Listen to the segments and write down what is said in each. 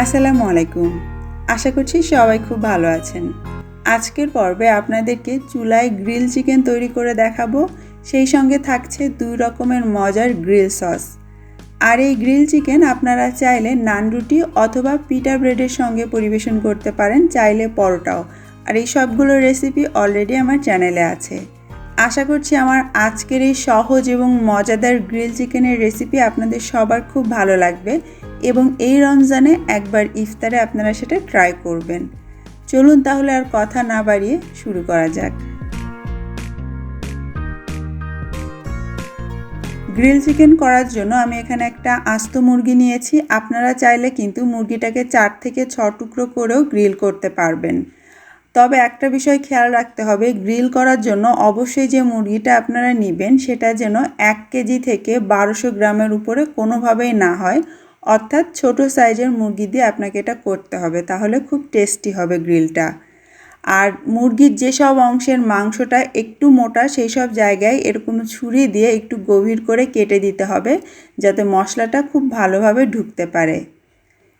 আসসালামু আলাইকুম। আশা করছি সবাই খুব ভালো আছেন। আজকের পর্বে আপনাদেরকে চুলায় গ্রিল চিকেন তৈরি করে দেখাবো। সেই সঙ্গে থাকছে 2 রকমের মজার গ্রিল সস। আর এই গ্রিল চিকেন আপনারা চাইলে নান রুটি অথবা পিটা ব্রেডের সঙ্গে পরিবেশন করতে পারেন, চাইলে পরোটাও। আর এই সবগুলো রেসিপি অলরেডি আমার চ্যানেলে আছে। আশা করছি আমার আজকের এই সহজ এবং মজাদার গ্রিল চিকেনের রেসিপি আপনাদের সবার খুব ভালো লাগবে এবং এই রমজানে একবার ইফতারে আপনারা সেটা ট্রাই করবেন। চলুন তাহলে আর কথা না বাড়িয়ে শুরু করা যাক। গ্রিল চিকেন করার জন্য আমি এখানে একটা আস্ত মুরগি নিয়েছি। আপনারা চাইলে কিন্তু মুরগিটাকে 4 থেকে 6 টুকরো করেও গ্রিল করতে পারবেন। তবে একটা বিষয় খেয়াল রাখতে হবে, গ্রিল করার জন্য অবশ্যই যে মুরগিটা আপনারা নেবেন সেটা যেন 1 কেজি থেকে 1200 গ্রামের উপরে কোনোভাবেই না হয়, অর্থাৎ ছোট সাইজের মুরগি দিয়ে আপনাকে এটা করতে হবে, তাহলে খুব টেস্টি হবে গ্রিলটা। আর মুরগির যেসব অংশের মাংসটা একটু মোটা সেই সব জায়গায় এরকম ছুরি দিয়ে একটু গভীর করে কেটে দিতে হবে, যাতে মশলাটা খুব ভালোভাবে ঢুকতে পারে।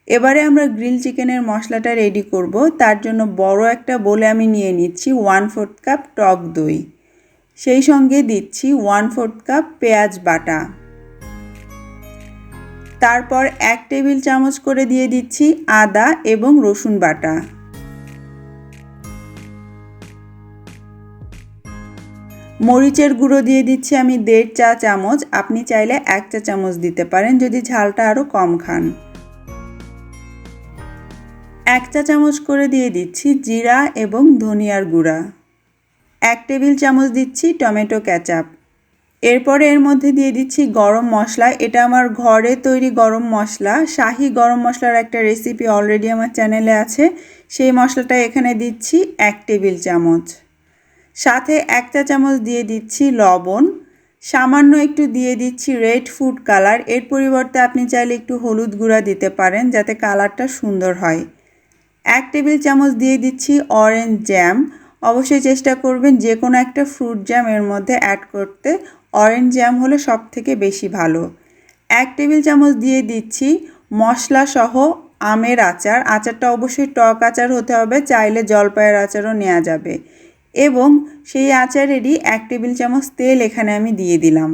এবারে আমরা গ্রিল চিকেনের মশলাটা রেডি করব। তার জন্য বড় একটা বোলে আমি নিয়ে নিচ্ছি 1/4 কাপ টক দই, সেই সঙ্গে দিচ্ছি 1/4 কাপ পেঁয়াজ বাটা। তারপর 1 টেবিল চামচ করে দিয়ে দিচ্ছি আদা এবং রসুন বাটা। মরিচের গুঁড়ো দিয়ে দিচ্ছি আমি 1.5 চা চামচ, আপনি চাইলে 1 চা চামচ দিতে পারেন যদি ঝালটা আরও কম খান। 1 চা চামচ করে দিয়ে দিচ্ছি জিরা এবং ধনিয়ার গুঁড়া। 1 টেবিল চামচ দিচ্ছি টমেটো কেচাপ। এরপরে এর মধ্যে দিয়ে দিচ্ছি গরম মশলা। এটা আমার ঘরে তৈরি গরম মশলা। শাহি গরম মশলার একটা রেসিপি অলরেডি আমার চ্যানেলে আছে, সেই মশলাটা এখানে দিচ্ছি 1 টেবিল চামচ। সাথে 1 চা চামচ দিয়ে দিচ্ছি লবণ। সামান্য একটু দিয়ে দিচ্ছি রেড ফুড কালার। এর পরিবর্তে আপনি চাইলে একটু হলুদ গুঁড়া দিতে পারেন যাতে কালারটা সুন্দর হয়। 1 টেবিল চামচ দিয়ে দিচ্ছি অরেঞ্জ জ্যাম। অবশ্যই চেষ্টা করবেন যে কোনো একটা ফ্রুট জ্যাম এর মধ্যে অ্যাড করতে, অরেঞ্জ জ্যাম হলে সব থেকে বেশি ভালো। 1 টেবিল চামচ দিয়ে দিচ্ছি মশলা সহ আমের আচার। আচারটা অবশ্যই টক আচার হতে হবে, চাইলে জলপাইয়ের আচারও নেওয়া যাবে। এবং সেই আচারেরই 1 টেবিল চামচ তেল এখানে আমি দিয়ে দিলাম।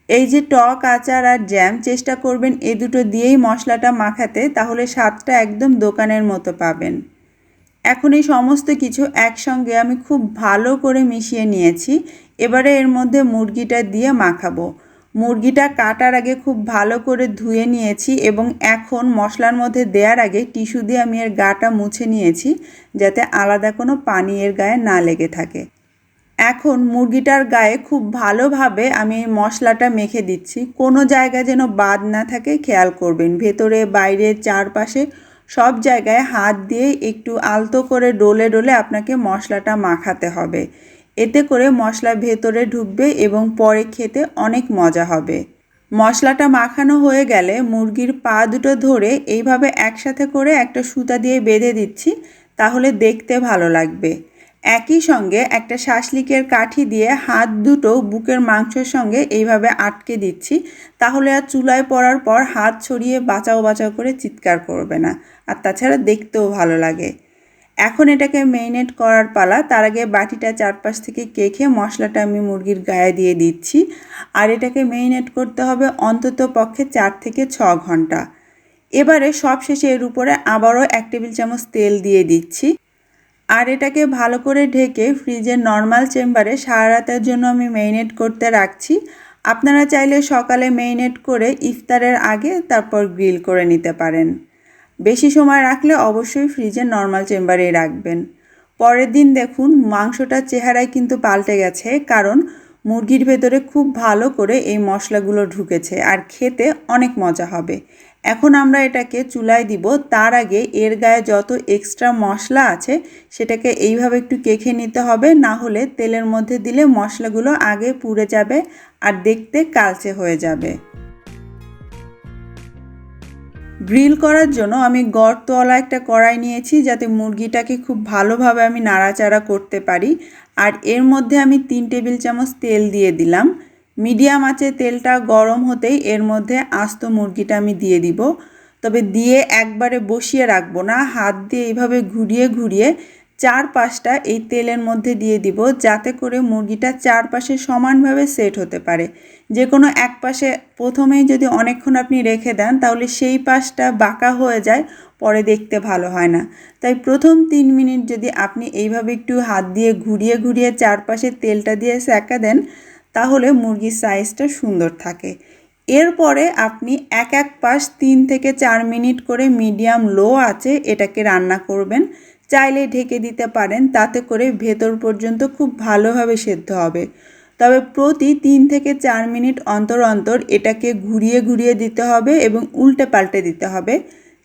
এই যে টক আচার আর জ্যাম, চেষ্টা করবেন এই দুটো দিয়েই মশলাটা মাখাতে, তাহলে স্বাদটা একদম দোকানের মতো পাবেন। এখন এই সমস্ত কিছু একসঙ্গে আমি খুব ভালো করে মিশিয়ে নিয়েছি। এবারে এর মধ্যে মুরগিটা দিয়ে মাখাবো। মুরগিটা কাটার আগে খুব ভালো করে ধুয়ে নিয়েছি এবং এখন মশলার মধ্যে দেওয়ার আগে টিস্যু দিয়ে আমি এর গাটা মুছে নিয়েছি, যাতে আলাদা কোনো পানি এর গায়ে না লেগে থাকে। এখন মুরগিটার গায়ে খুব ভালোভাবে আমি এই মশলাটা মেখে দিচ্ছি। কোনো জায়গা যেন বাদ না থাকে খেয়াল করবেন। ভেতরে বাইরে চারপাশে সব জায়গায় হাত দিয়ে একটু আলতো করে ডলে ডলে আপনাকে মশলাটা মাখাতে হবে। এতে করে মশলা ভেতরে ঢুকবে এবং পরে খেতে অনেক মজা হবে। মশলাটা মাখানো হয়ে গেলে মুরগির পা দুটো ধরে এইভাবে একসাথে করে একটা সুতা দিয়ে বেঁধে দিচ্ছি, তাহলে দেখতে ভালো লাগবে। একই সঙ্গে একটা শাসলিকের কাঠি দিয়ে হাত দুটো বুকের মাংসের সঙ্গে এইভাবে আটকে দিচ্ছি, তাহলে আর চুলায় পড়ার পর হাত ছড়িয়ে বাঁচাও বাঁচাও করে চিৎকার করবে না, আর তাছাড়া দেখতেও ভালো লাগে। এখন এটাকে মেরিনেট করার পালা। তার আগে বাটিটা চারপাশ থেকে কেখে মশলাটা আমি মুরগির গায়ে দিয়ে দিচ্ছি। আর এটাকে মেরিনেট করতে হবে অন্তত পক্ষে 4 থেকে 6 ঘন্টা। এবারে সবশেষে এর উপরে আবারও 1 টেবিল চামচ তেল দিয়ে দিচ্ছি। আর এটাকে ভালো করে ঢেকে ফ্রিজের নর্মাল চেম্বারে সারা রাতের জন্য আমি মেরিনেট করতে রাখছি। আপনারা চাইলে সকালে মেরিনেট করে ইফতারের আগে তারপর গ্রিল করে নিতে পারেন। বেশি সময় রাখলে অবশ্যই ফ্রিজের নর্মাল চেম্বারেই রাখবেন। পরের দিন দেখুন মাংসটার চেহারায় কিন্তু পাল্টে গেছে, কারণ মুরগির ভেতরে খুব ভালো করে এই মশলাগুলো ঢুকেছে আর খেতে অনেক মজা হবে। এখন আমরা এটাকে চুলায় দিব। তার আগে এর গায়ে যত এক্সট্রা মশলা আছে সেটাকে এইভাবে একটু কেখে নিতে হবে, না হলে তেলের মধ্যে দিলে মশলাগুলো আগে পুড়ে যাবে আর দেখতে কালচে হয়ে যাবে। গ্রিল করার জন্য আমি গর্তওয়ালা একটা কড়াই নিয়েছি, যাতে মুরগিটাকে খুব ভালোভাবে আমি নাড়াচাড়া করতে পারি। আর এর মধ্যে আমি 3 টেবিল চামচ তেল দিয়ে দিলাম। মিডিয়াম আঁচে তেলটা গরম হতেই এর মধ্যে আস্ত মুরগিটা আমি দিয়ে দিব। তবে দিয়ে একবারে বসিয়ে রাখবো না, হাত দিয়ে এইভাবে ঘুরিয়ে ঘুরিয়ে চারপাশটা এই তেলের মধ্যে দিয়ে দিব, যাতে করে মুরগিটা চারপাশে সমানভাবে সেট হতে পারে। যে কোনো এক পাশে প্রথমেই যদি অনেকক্ষণ আপনি রেখে দেন তাহলে সেই পাশটা বাঁকা হয়ে যায়, পরে দেখতে ভালো হয় না। তাই প্রথম 3 মিনিট যদি আপনি এইভাবে একটু হাত দিয়ে ঘুরিয়ে ঘুরিয়ে চারপাশে তেলটা দিয়ে সেঁকা দেন তাহলে মুরগির সাইজটা সুন্দর থাকে। এরপরে আপনি এক এক পাশ 3 থেকে 4 মিনিট করে মিডিয়াম লো আঁচে এটাকে রান্না করবেন। চাইলে ঢেকে দিতে পারেন, তাতে করে ভেতর পর্যন্ত খুব ভালোভাবে সেদ্ধ হবে। তবে প্রতি 3 থেকে 4 মিনিট অন্তর অন্তর এটাকে ঘুরিয়ে ঘুরিয়ে দিতে হবে এবং উল্টে পাল্টে দিতে হবে,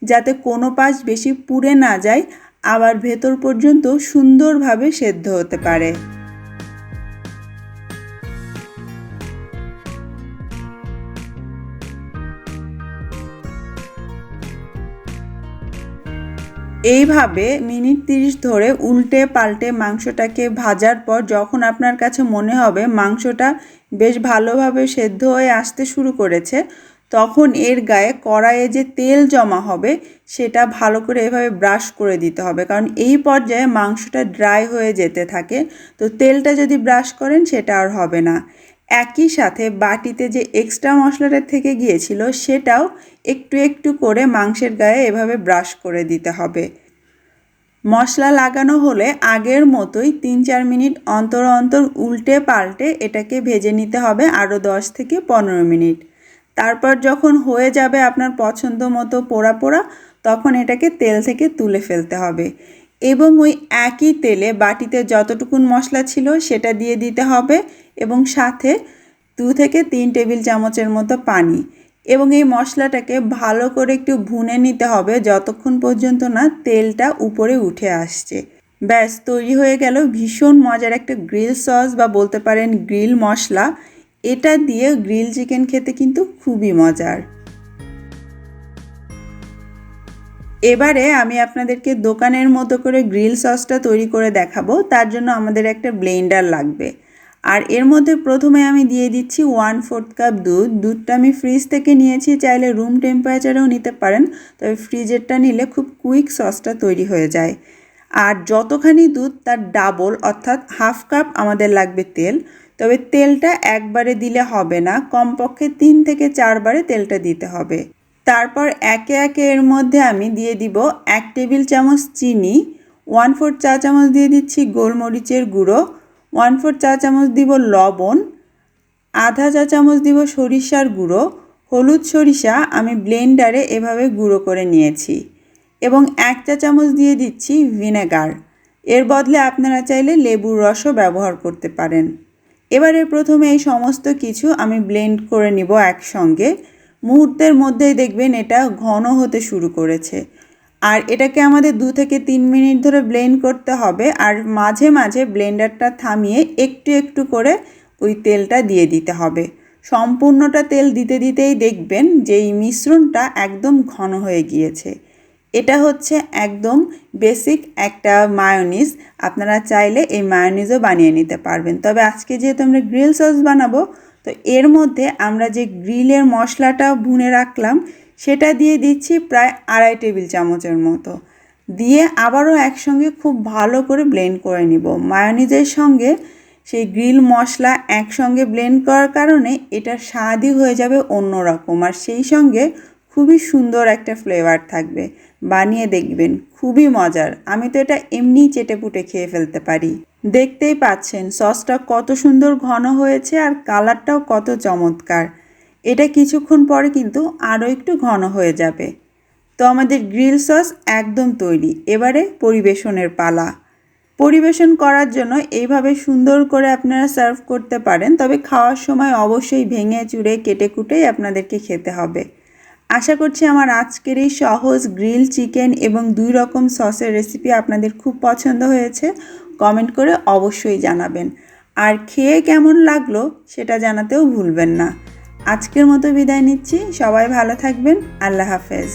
যাতে কোনো পাশ বেশি পুড়ে না যায়, আবার ভেতর পর্যন্ত সুন্দরভাবে সেদ্ধ হতে পারে। এইভাবে মিনিট 30 ধরে উল্টে পাল্টে মাংসটাকে ভাজার পর যখন আপনার কাছে মনে হবে মাংসটা বেশ ভালোভাবে সেদ্ধ হয়ে আসতে শুরু করেছে, তখন এর গায়ে কড়াইয়ে যে তেল জমা হবে সেটা ভালো করে এভাবে ব্রাশ করে দিতে হবে, কারণ এই পর্যায়ে মাংসটা ড্রাই হয়ে যেতে থাকে। তো তেলটা যদি ব্রাশ করেন সেটা আর হবে না। একই সাথে বাটিতে যে এক্সট্রা মশলাটা থেকে গিয়েছিল সেটাও একটু একটু করে মাংসের গায়ে এভাবে ব্রাশ করে দিতে হবে। মশলা লাগানো হলে আগের মতোই 3-4 মিনিট অন্তর অন্তর উল্টে পাল্টে এটাকে ভেজে নিতে হবে আরও 10 থেকে 15 মিনিট। তারপর যখন হয়ে যাবে আপনার পছন্দ মতো পোড়া পোড়া, তখন এটাকে তেল থেকে তুলে ফেলতে হবে এবং ওই একই তেলে বাটিতে যতটুকুন মশলা ছিল সেটা দিয়ে দিতে হবে এবং সাথে 2 থেকে 3 টেবিল চামচের মতো পানি, এবং এই মশলাটাকে ভালো করে একটু ভুনে নিতে হবে যতক্ষণ পর্যন্ত না তেলটা উপরে উঠে আসছে। ব্যাস তৈরি হয়ে গেল ভীষণ মজার একটা গ্রিল সস বা বলতে পারেন গ্রিল মশলা। এটা দিয়ে গ্রিল চিকেন খেতে কিন্তু খুবই মজার। এবারে আমি আপনাদেরকে দোকানের মতো করে গ্রিল সসটা তৈরি করে দেখাবো। তার জন্য আমাদের একটা ব্লেন্ডার লাগবে, আর এর মধ্যে প্রথমে আমি দিয়ে দিচ্ছি 1/4 কাপ দুধ। দুধটা আমি ফ্রিজ থেকে নিয়েছি, চাইলে রুম টেম্পারেচারেও নিতে পারেন, তবে ফ্রিজেরটা নিলে খুব কুইক সসটা তৈরি হয়ে যায়। আর যতখানি দুধ তার ডাবল অর্থাৎ 1/2 কাপ আমাদের লাগবে তেল। তবে তেলটা একবারে দিলে হবে না, কমপক্ষে 3 থেকে 4 বারে তেলটা দিতে হবে। তারপর একে একে এর মধ্যে আমি দিয়ে দিব 1 টেবিল চামচ চিনি, 1/4 চা চামচ দিয়ে দিচ্ছি গোলমরিচের গুঁড়ো, 1/4 চা চামচ দিব লবণ, আধা চা চামচ দিব সরিষার গুঁড়ো। হলুদ সরিষা আমি ব্লেন্ডারে এভাবে গুঁড়ো করে নিয়েছি এবং 1 চা চামচ দিয়ে দিচ্ছি ভিনেগার। এর বদলে আপনারা চাইলে লেবুর রসও ব্যবহার করতে পারেন। এবারে প্রথমে এই সমস্ত কিছু আমি ব্লেন্ড করে নিব একসঙ্গে। মুহূর্তের মধ্যেই দেখবেন এটা ঘন হতে শুরু করেছে, আর এটাকে আমাদের 2 থেকে 3 মিনিট ধরে ব্লেন্ড করতে হবে। আর মাঝে মাঝে ব্লেন্ডারটা থামিয়ে একটু একটু করে ওই তেলটা দিয়ে দিতে হবে। সম্পূর্ণটা তেল দিতে দিতেই দেখবেন যে এই মিশ্রণটা একদম ঘন হয়ে গিয়েছে। এটা হচ্ছে একদম বেসিক একটা মায়োনিজ। আপনারা চাইলে এই মায়োনিজও বানিয়ে নিতে পারবেন, তবে আজকে যেহেতু আমরা গ্রিল সস বানাবো, তো এর মধ্যে আমরা যে গ্রিলের মশলাটা ভুনে রাখলাম সেটা দিয়ে দিচ্ছি প্রায় 2.5 টেবিল চামচের মতো, দিয়ে আবারও একসঙ্গে খুব ভালো করে ব্লেন্ড করে নিব। মায়োনিজের সঙ্গে সেই গ্রিল মশলা একসঙ্গে ব্লেন্ড করার কারণে এটার স্বাদই হয়ে যাবে অন্যরকম, আর সেই সঙ্গে খুবই সুন্দর একটা ফ্লেভার থাকবে। বানিয়ে দেখবেন, খুবই মজার। আমি তো এটা এমনিই চেটেপুটে খেয়ে ফেলতে পারি। দেখতেই পাচ্ছেন সসটা কত সুন্দর ঘন হয়েছে আর কালারটাও কত চমৎকার। এটা কিছুক্ষণ পরে কিন্তু আরও একটু ঘন হয়ে যাবে। তো আমাদের গ্রিল সস একদম তৈরি। এবারে পরিবেশনের পালা। পরিবেশন করার জন্য এইভাবে সুন্দর করে আপনারা সার্ভ করতে পারেন, তবে খাওয়ার সময় অবশ্যই ভেঙে চুড়ে কেটে কুটেই আপনাদেরকে খেতে হবে। আশা করছি আমার আজকের এই সহজ গ্রিল চিকেন এবং 2 রকম সসের রেসিপি আপনাদের খুব পছন্দ হয়েছে। কমেন্ট করে অবশ্যই জানাবেন, আর খেয়ে কেমন লাগলো সেটা জানাতেও ভুলবেন না। আজকের মতো বিদায় নিচ্ছি। সবাই ভালো থাকবেন। আল্লাহ হাফেজ।